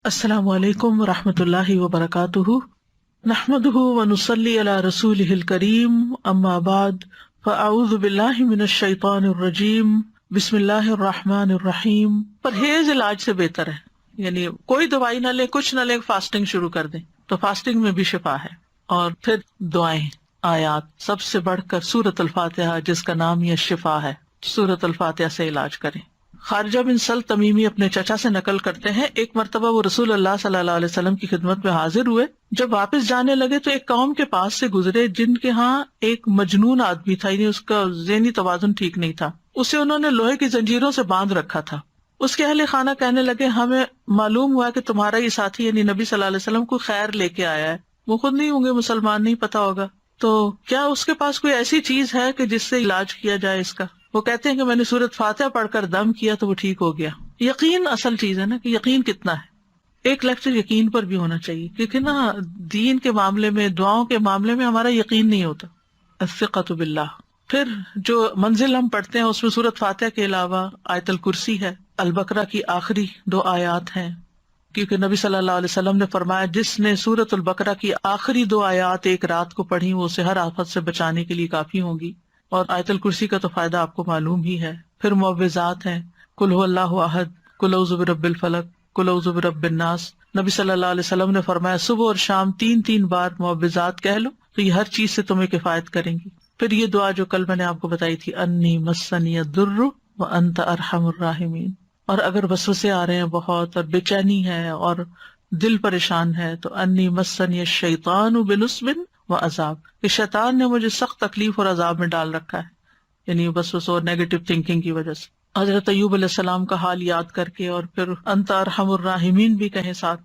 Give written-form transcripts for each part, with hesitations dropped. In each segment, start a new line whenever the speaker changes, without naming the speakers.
السلام علیکم ورحمۃ اللہ وبرکاتہ، نحمدہ ونصلی علی رسولہ الکریم، اما بعد فاعوذ باللہ من الشیطان الرجیم، بسم اللہ الرحمن الرحیم۔ پرہیز علاج سے بہتر ہے، یعنی کوئی دوائی نہ لے، کچھ نہ لے، فاسٹنگ شروع کر دیں تو فاسٹنگ میں بھی شفا ہے۔ اور پھر دعائیں، آیات، سب سے بڑھ کر سورۃ الفاتحہ جس کا نام یہ شفا ہے، سورۃ الفاتحہ سے علاج کریں۔ خارجہ بن سل تمیمی اپنے چچا سے نقل کرتے ہیں، ایک مرتبہ وہ رسول اللہ صلی اللہ علیہ وسلم کی خدمت میں حاضر ہوئے۔ جب واپس جانے لگے تو ایک قوم کے پاس سے گزرے جن کے ہاں ایک مجنون آدمی تھا، یعنی اس کا ذہنی توازن ٹھیک نہیں تھا۔ اسے انہوں نے لوہے کی زنجیروں سے باندھ رکھا تھا۔ اس کے اہل خانہ کہنے لگے، ہمیں معلوم ہوا کہ تمہارا یہ ساتھی یعنی نبی صلی اللہ علیہ وسلم کو خیر لے کے آیا ہے، وہ خود نہیں ہوں گے مسلمان، نہیں پتا ہوگا، تو کیا اس کے پاس کوئی ایسی چیز ہے کہ جس سے علاج کیا جائے اس کا؟ وہ کہتے ہیں کہ میں نے سورۃ فاتحہ پڑھ کر دم کیا تو وہ ٹھیک ہو گیا۔ یقین اصل چیز ہے نا، کہ یقین کتنا ہے۔ ایک لیکچر یقین پر بھی ہونا چاہیے، کیونکہ نا دین کے معاملے میں، دعاؤں کے معاملے میں ہمارا یقین نہیں ہوتا۔ الثقۃ باللہ۔ پھر جو منزل ہم پڑھتے ہیں اس میں سورۃ فاتحہ کے علاوہ آیت الکرسی ہے، البقرہ کی آخری 2 آیات ہیں، کیونکہ نبی صلی اللہ علیہ وسلم نے فرمایا جس نے سورۃ البقرہ کی آخری 2 آیات ایک رات کو پڑھی وہ اسے ہر آفت سے بچانے کے لیے کافی ہوں گی۔ اور آیت الکرسی کا تو فائدہ آپ کو معلوم ہی ہے۔ پھر معوذات ہیں، قل هو اللہ احد، قل اعوذ برب الفلق، قل اعوذ برب الناس۔ نبی صلی اللہ علیہ وسلم نے فرمایا صبح اور شام 3 بار معوذات کہہ لو تو یہ ہر چیز سے تمہیں کفایت کریں گی۔ پھر یہ دعا جو کل میں نے آپ کو بتائی تھی، انی مسنی الضر وانت ارحم الراحمین۔ اور اگر وسوسے آ رہے ہیں بہت اور بے چینی ہے اور دل پریشان ہے تو انی مسنی الشیطان بنصب وعذاب، کہ شیطان نے مجھے سخت تکلیف اور عذاب میں ڈال رکھا ہے، یعنی وسوسوں اور نیگیٹو تھنکنگ کی وجہ سے۔ حضرت ایوب علیہ السلام کا حال یاد کر کے اور پھر انت ارحم الراحمین بھی کہیں ساتھ۔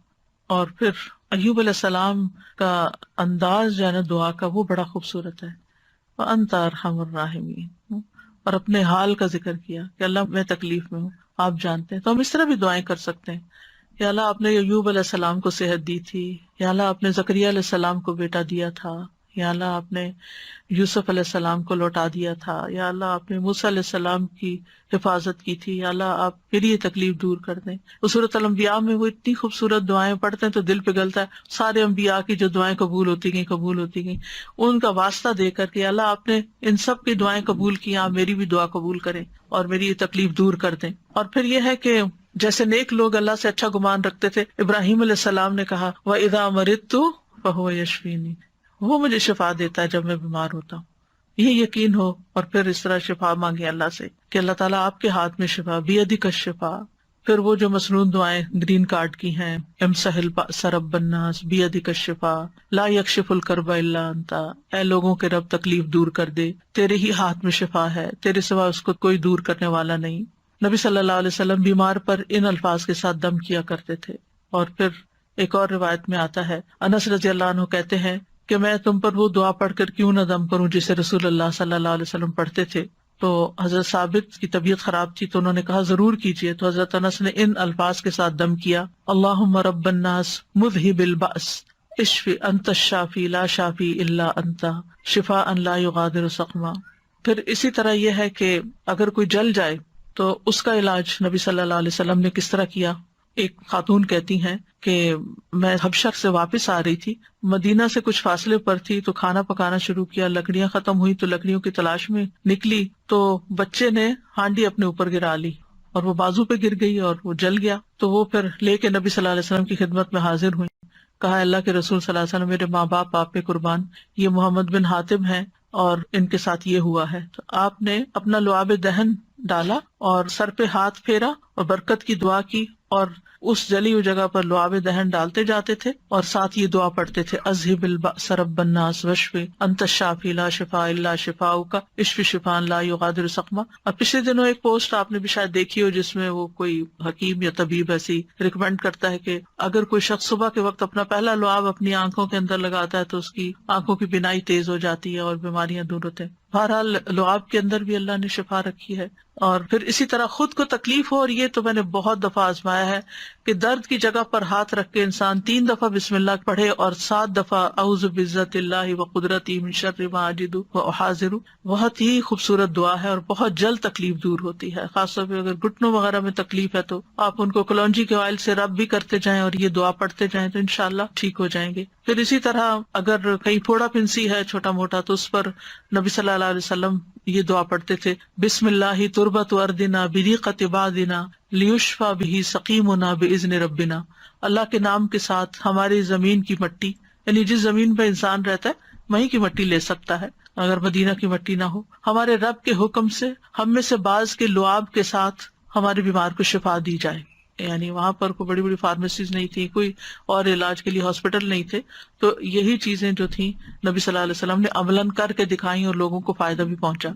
اور پھر ایوب علیہ السلام کا انداز جو ہے نا دعا کا، وہ بڑا خوبصورت ہے، وانت ارحم الراحمین، اور اپنے حال کا ذکر کیا کہ اللہ میں تکلیف میں ہوں، آپ جانتے ہیں۔ تو ہم اس طرح بھی دعائیں کر سکتے ہیں، یا اللہ آپ نے ایوب علیہ السلام کو صحت دی تھی، یا اللہ آپ نے زکریا علیہ السلام کو بیٹا دیا تھا، یا اللہ آپ نے یوسف علیہ السلام کو لوٹا دیا تھا، یا اللہ آپ نے موسیٰ علیہ السلام کی حفاظت کی تھی، یا اللہ آپ پھر یہ تکلیف دور کر دیں۔ سورۃ الانبیاء میں وہ اتنی خوبصورت دعائیں پڑھتے ہیں تو دل پگھلتا ہے، سارے انبیاء کی جو دعائیں قبول ہوتی گئیں ان کا واسطہ دے کر کے اللہ آپ نے ان سب کی دعائیں قبول کی، آپ میری بھی دعا قبول کریں اور میری یہ تکلیف دور کر دیں۔ اور پھر یہ ہے کہ جیسے نیک لوگ اللہ سے اچھا گمان رکھتے تھے، ابراہیم علیہ السلام نے کہا وَإِذَا مَرِضْتُ فَهُوَ يَشْفِينِ، وہ مجھے شفا دیتا ہے جب میں بیمار ہوتا ہوں۔ یہ یقین ہو اور پھر اس طرح شفا مانگے اللہ سے کہ اللہ تعالیٰ آپ کے ہاتھ میں شفا، بیدک الشفا۔ پھر وہ جو مسنون دعائیں گرین کارڈ کی ہیں، امسح البأس رب الناس بیدک الشفا، لا یکشف الکرب الا انت، اے لوگوں کے رب تکلیف دور کر دے، تیرے ہی ہاتھ میں شفا ہے، تیرے سوا اس کو کوئی دور کرنے والا نہیں۔ نبی صلی اللہ علیہ وسلم بیمار پر ان الفاظ کے ساتھ دم کیا کرتے تھے۔ اور پھر ایک اور روایت میں آتا ہے، انس رضی اللہ عنہ کہتے ہیں کہ میں تم پر وہ دعا پڑھ کر کیوں نہ دم کروں جسے رسول اللہ صلی اللہ علیہ وسلم پڑھتے تھے۔ تو حضرت ثابت کی طبیعت خراب تھی تو انہوں نے کہا ضرور کیجیے، تو حضرت انس نے ان الفاظ کے ساتھ دم کیا، اللہم رب الناس مذہب البأس اشف انت الشافی لا شافی الا انت شفاء لا یغادر سقما۔ پھر اسی طرح یہ ہے کہ اگر کوئی جل جائے تو اس کا علاج نبی صلی اللہ علیہ وسلم نے کس طرح کیا۔ ایک خاتون کہتی ہیں کہ میں حبشہ سے واپس آ رہی تھی، مدینہ سے کچھ فاصلے پر تھی تو کھانا پکانا شروع کیا، لکڑیاں ختم ہوئی تو لکڑیوں کی تلاش میں نکلی تو بچے نے ہانڈی اپنے اوپر گرا لی اور وہ بازو پہ گر گئی اور وہ جل گیا۔ تو وہ پھر لے کے نبی صلی اللہ علیہ وسلم کی خدمت میں حاضر ہوئی، کہا اللہ کے رسول صلی اللہ علیہ وسلم میرے ماں باپ آپ پہ قربان، یہ محمد بن حاتم ہیں اور ان کے ساتھ یہ ہوا ہے۔ تو آپ نے اپنا لعاب دہن ڈالا اور سر پہ ہاتھ پھیرا اور برکت کی دعا کی، اور اس جلی ہوئی جگہ پر لعاب دہن ڈالتے جاتے تھے اور ساتھ یہ دعا پڑھتے تھے، اذہب البأس رب الناس واشف انت الشافی لا شفاء الا شفاؤک اشف شفاء لا یغادر سقما۔ اور پچھلے دنوں ایک پوسٹ آپ نے بھی شاید دیکھی ہو جس میں وہ کوئی حکیم یا طبیب ایسی ریکمینڈ کرتا ہے کہ اگر کوئی شخص صبح کے وقت اپنا پہلا لعاب اپنی آنکھوں کے اندر لگاتا ہے تو اس کی آنکھوں کی بینائی تیز ہو جاتی ہے اور بیماریاں دور ہوتے ہیں۔ بہرحال لعاب کے اندر بھی اللہ نے شفا رکھی ہے۔ اور پھر اسی طرح خود کو تکلیف ہو، اور یہ تو میں نے بہت دفعہ آزمایا ہے کہ درد کی جگہ پر ہاتھ رکھ کے انسان 3 دفعہ بسم اللہ پڑھے اور 7 دفعہ اعوذ بعزت اللہ و قدرتی من شر ما اجد و احاذر. بہت ہی خوبصورت دعا ہے اور بہت جلد تکلیف دور ہوتی ہے. خاص طور پہ اگر گھٹنوں وغیرہ میں تکلیف ہے تو آپ ان کو کلونجی کے آئل سے رب بھی کرتے جائیں اور یہ دعا پڑھتے جائیں تو انشاءاللہ ٹھیک ہو جائیں گے. پھر اسی طرح اگر کہیں پھوڑا پھنسی ہے چھوٹا موٹا تو اس پر نبی صلی اللہ علیہ وسلم یہ دعا پڑھتے تھے، بسم اللہ تربت اردنا بریقت بادنا لیشفی بہ سقیمنا باذن ربنا. اللہ کے نام کے ساتھ ہماری زمین کی مٹی، یعنی جس زمین پہ انسان رہتا ہے وہیں کی مٹی لے سکتا ہے اگر مدینہ کی مٹی نہ ہو. ہمارے رب کے حکم سے ہم میں سے بعض کے لعاب کے ساتھ ہمارے بیمار کو شفا دی جائے. یعنی وہاں پر کوئی بڑی بڑی فارمیسیز نہیں تھی، کوئی اور علاج کے لیے ہاسپٹل نہیں تھے، تو یہی چیزیں جو تھیں نبی صلی اللہ علیہ وسلم نے عملاً کر کے دکھائیں اور لوگوں کو فائدہ بھی پہنچا.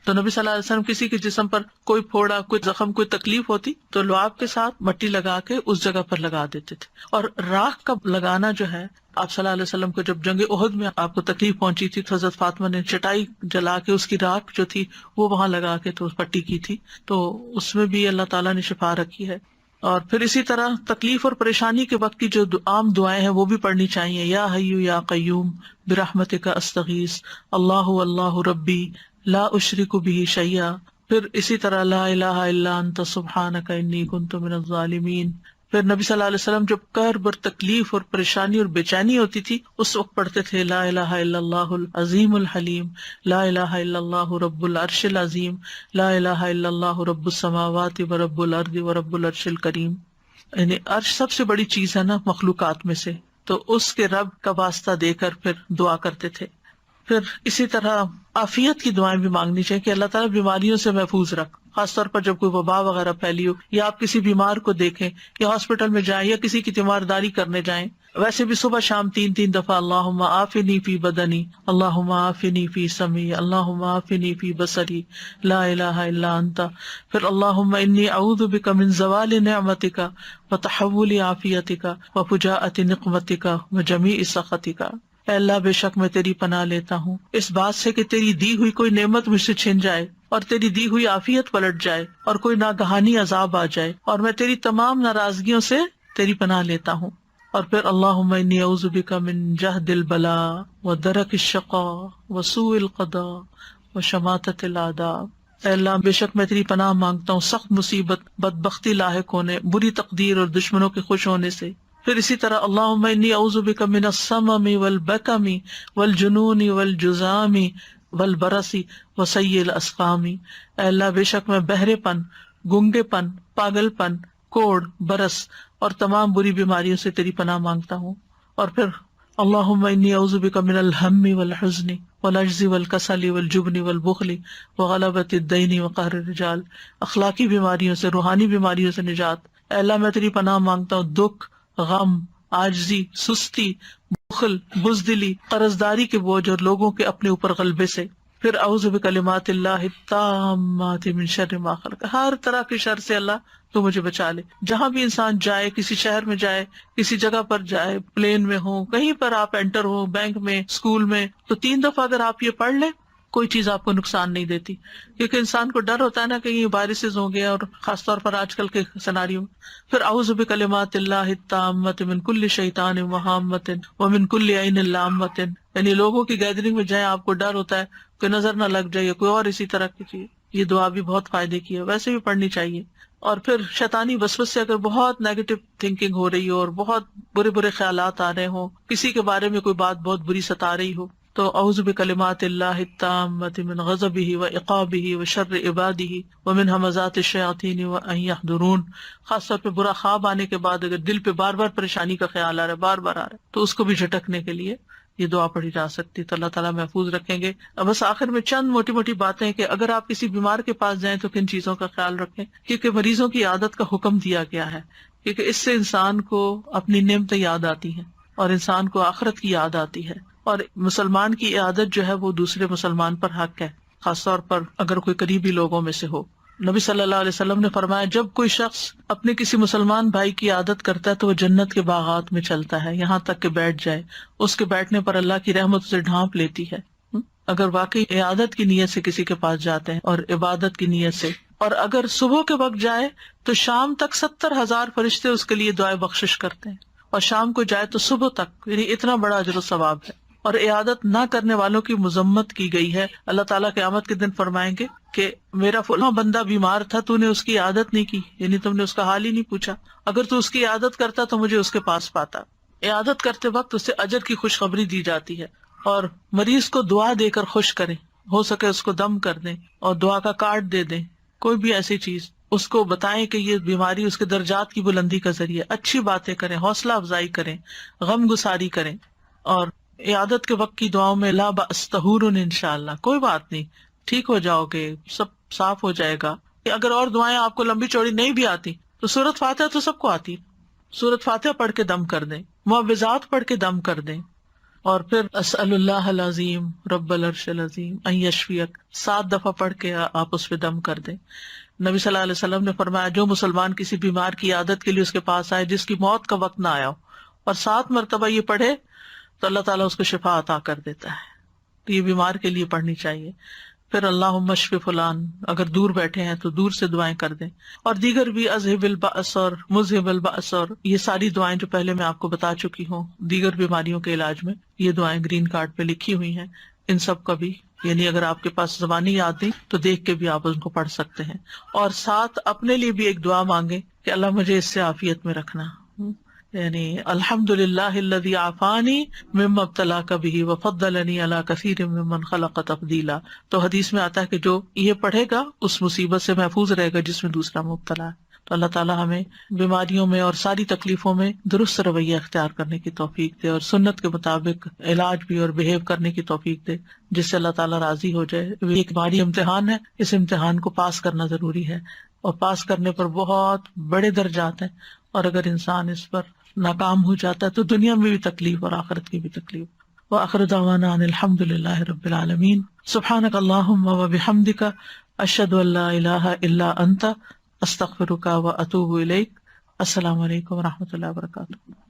تو نبی صلی اللہ علیہ وسلم کسی کے جسم پر کوئی پھوڑا، کوئی زخم، کوئی تکلیف ہوتی تو لعاب کے ساتھ مٹی لگا کے اس جگہ پر لگا دیتے تھے. اور راکھ کا لگانا جو ہے، آپ صلی اللہ علیہ وسلم کو جب جنگ احد میں آپ کو تکلیف پہنچی تھی تو حضرت فاطمہ نے چٹائی جلا کے اس کی راکھ جو تھی وہ وہاں لگا کے تو پٹی کی تھی، تو اس میں بھی اللہ تعالیٰ نے شفا رکھی ہے. اور پھر اسی طرح تکلیف اور پریشانی کے وقت کی جو عام دعائیں ہیں وہ بھی پڑھنی چاہیے. یا حی یا قیوم برحمتک استغیث اللہ اللہ ربی لا اشرک بہ شیئا. پھر اسی طرح لا الہ الا انت سبحانک انی کنت من الظالمین. پھر نبی صلی اللہ علیہ وسلم جب کرب اور تکلیف اور پریشانی اور بے چینی ہوتی تھی اس وقت پڑھتے تھے لا الہ الا اللہ العظیم الحلیم، لا الہ الا اللہ رب العرش العظیم، لا الہ الا اللہ رب السماوات و رب الارض و رب العرش الکریم. یعنی عرش سب سے بڑی چیز ہے نا مخلوقات میں سے، تو اس کے رب کا واسطہ دے کر پھر دعا کرتے تھے. پھر اسی طرح عافیت کی دعائیں بھی مانگنی چاہیے کہ اللہ تعالیٰ بیماریوں سے محفوظ رکھ، خاص طور پر جب کوئی وبا وغیرہ پھیلی ہو یا آپ کسی بیمار کو دیکھیں یا ہاسپٹل میں جائیں یا کسی کی تیمارداری کرنے جائیں. ویسے بھی صبح شام 3 دفعہ اللہم عافنی فی بدنی، اللہم عافنی فی سمعی، اللہم عافنی فی بصری، لا الہ الا انت. پھر اللہم انی اعوذ بک من زوال نعمتک وتحول عافیتک وفجاءۃ نقمتک وجمیع سخطک. اے اللہ بے شک میں تیری پناہ لیتا ہوں اس بات سے کہ تیری دی ہوئی کوئی نعمت مجھ سے چھن جائے اور تیری دی ہوئی عافیت پلٹ جائے اور کوئی ناگہانی عذاب آ جائے، اور میں تیری تمام ناراضگیوں سے تیری پناہ لیتا ہوں. اور پھر اللہم انی اعوذ بک من جہد البلاء ودرک الشقاء وسوء القضاء وشماتۃ الاعداء. اے اللہ بے شک میں تیری پناہ مانگتا ہوں سخت مصیبت، بدبختی لاحق ہونے، بری تقدیر اور دشمنوں کے خوش ہونے سے. پھر اسی طرح اللہم انی اعوذ بک من السمم والبکم والجنون والجذام والبرص وسیء الاسقام. اے اللہ بے شک میں بہرے پن، گنگے پن، پاگل پن، کوڑ، برس اور تمام بری بیماریوں سے تیری پناہ مانگتا ہوں. اور پھر اللہم انی اعوذ بک من الہم والحزن والعجز والکسل والجبن والبخل وغلبۃ الدین وقہر الرجال. اخلاقی بیماریوں سے، روحانی بیماریوں سے نجات. اے اللہ میں تیری پناہ مانگتا ہوں دکھ، غم، عاجزی، سستی، بخل، بزدلی، قرضداری کے بوجھ اور لوگوں کے اپنے اوپر غلبے سے. پھر اعوذ بکلمات اللہ التامات من شر ما خلق. ہر طرح کے شر سے اللہ تو مجھے بچا لے. جہاں بھی انسان جائے، کسی شہر میں جائے، کسی جگہ پر جائے، پلین میں ہو، کہیں پر آپ انٹر ہو، بینک میں، اسکول میں، تو 3 دفعہ اگر آپ یہ پڑھ لیں کوئی چیز آپ کو نقصان نہیں دیتی. کیونکہ انسان کو ڈر ہوتا ہے نا کہیں وائرسز ہوں گے، اور خاص طور پر آج کل کے سیناریو میں. پھر اعوذ بکلمات اللہ التامات من کل شیطان وہامۃ ومن کل عین لامۃ. یعنی لوگوں کی گیدرنگ میں جائیں، آپ کو ڈر ہوتا ہے کہ نظر نہ لگ جائے، کوئی اور اسی طرح کی چیز. یہ دعا بھی بہت فائدے کی ہے، ویسے بھی پڑھنی چاہیے. اور پھر شیطانی وسوسے سے اگر بہت نیگیٹو تھنکنگ ہو رہی ہو اور بہت برے برے خیالات آ رہے ہوں، کسی کے بارے میں کوئی بات بہت بری ستا رہی ہو، تو اعوذ بکلمات اللہ التامات من غضبہ وعقابہ وشر عبادہ ومن ھمزات الشیاطین وان یحضرون. خاص طور پہ برا خواب آنے کے بعد اگر دل پہ بار بار پریشانی کا خیال آ رہا ہے، بار بار آ رہا ہے، تو اس کو بھی جھٹکنے کے لیے یہ دعا پڑھی جا سکتی، تو اللہ تعالیٰ محفوظ رکھیں گے. اب بس آخر میں چند موٹی موٹی باتیں کہ اگر آپ کسی بیمار کے پاس جائیں تو کن چیزوں کا خیال رکھیں، کیونکہ مریضوں کی عادت کا حکم دیا گیا ہے، کیونکہ اس سے انسان کو اپنی نعمتیں یاد آتی ہیں اور انسان کو آخرت کی یاد آتی ہے. اور مسلمان کی عادت جو ہے وہ دوسرے مسلمان پر حق ہے، خاص طور پر اگر کوئی قریبی لوگوں میں سے ہو. نبی صلی اللہ علیہ وسلم نے فرمایا جب کوئی شخص اپنے کسی مسلمان بھائی کی عادت کرتا ہے تو وہ جنت کے باغات میں چلتا ہے یہاں تک کہ بیٹھ جائے، اس کے بیٹھنے پر اللہ کی رحمت اسے ڈھانپ لیتی ہے. اگر واقعی عادت کی نیت سے کسی کے پاس جاتے ہیں اور عبادت کی نیت سے اور اگر صبح کے وقت جائے تو شام تک 70,000 فرشتے اس کے لیے دعائے بخشش کرتے ہیں، اور شام کو جائے تو صبح تک، یعنی اتنا بڑا اجر و ثواب ہے۔ اور عیادت نہ کرنے والوں کی مذمت کی گئی ہے۔ اللہ تعالیٰ قیامت کے دن فرمائیں گے کہ میرا فلاں بندہ بیمار تھا، تو نے اس کی عیادت نہیں کی، یعنی تم نے اس کا حال ہی نہیں پوچھا، اگر تو اس کی عیادت کرتا تو مجھے اس کے پاس پاتا۔ عیادت کرتے وقت اسے اجر کی خوشخبری دی جاتی ہے، اور مریض کو دعا دے کر خوش کریں، ہو سکے اس کو دم کر دیں اور دعا کا کارڈ دے دیں، کوئی بھی ایسی چیز اس کو بتائیں کہ یہ بیماری اس کے درجات کی بلندی کا ذریعہ، اچھی باتیں کریں، حوصلہ افزائی کریں، غم گساری کریں۔ اور عیادت کے وقت کی دعاؤں میں لا بأس طہور انشاءاللہ، کوئی بات نہیں، ٹھیک ہو جاؤ گے، سب صاف ہو جائے گا۔ اگر اور دعائیں آپ کو لمبی چوڑی نہیں بھی آتی تو سورۃ فاتحہ تو سب کو آتی، سورۃ فاتحہ پڑھ کے دم کر دیں، معوذات پڑھ کے دم کر دیں، اور پھر اسأل اللہ العظیم رب العرش العظیم ان یشفیک 7 دفعہ پڑھ کے آپ اس پہ دم کر دیں۔ نبی صلی اللہ علیہ وسلم نے فرمایا جو مسلمان کسی بیمار کی عادت کے لیے اس کے پاس آئے جس کی موت کا وقت نہ آیا ہو، اور 7 مرتبہ یہ پڑھے تو اللہ تعالیٰ اس کو شفا عطا کر دیتا ہے۔ تو یہ بیمار کے لیے پڑھنی چاہیے۔ پھر اللہم اشف فلان، اگر دور بیٹھے ہیں تو دور سے دعائیں کر دیں، اور دیگر بھی اذہب البأس اور مذہب البأس، اور یہ ساری دعائیں جو پہلے میں آپ کو بتا چکی ہوں دیگر بیماریوں کے علاج میں، یہ دعائیں گرین کارڈ پہ لکھی ہوئی ہیں، ان سب کا بھی، یعنی اگر آپ کے پاس زبانی یاد نہیں تو دیکھ کے بھی آپ ان کو پڑھ سکتے ہیں۔ اور ساتھ اپنے لیے بھی ایک دعا مانگیں کہ اللہ مجھے اس سے عافیت میں رکھنا، یعنی الحمدللہ الذی عافانی مما ابتلاک بہ وفضلنی علی کثیر ممن خلق تفضیلا۔ تو حدیث میں آتا ہے کہ جو یہ پڑھے گا اس مصیبت سے محفوظ رہے گا جس میں دوسرا مبتلا ہے۔ تو اللہ تعالیٰ ہمیں بیماریوں میں اور ساری تکلیفوں میں درست رویہ اختیار کرنے کی توفیق دے، اور سنت کے مطابق علاج بھی اور بہیو کرنے کی توفیق دے جس سے اللہ تعالیٰ راضی ہو جائے۔ یہ ایک باری امتحان ہے، اس امتحان کو پاس کرنا ضروری ہے، اور پاس کرنے پر بہت بڑے درجات ہیں، اور اگر انسان اس پر ناکام ہو جاتا ہے تو دنیا میں بھی تکلیف اور آخرت کی بھی تکلیف۔ وآخر دعوانا ان الحمد للہ رب العالمین۔ سبحانک اللہم وبحمدک، اشہد ان لا الہ الا انت، استغفرک واتوب الیک۔ السلام علیکم ورحمۃ اللہ وبرکاتہ۔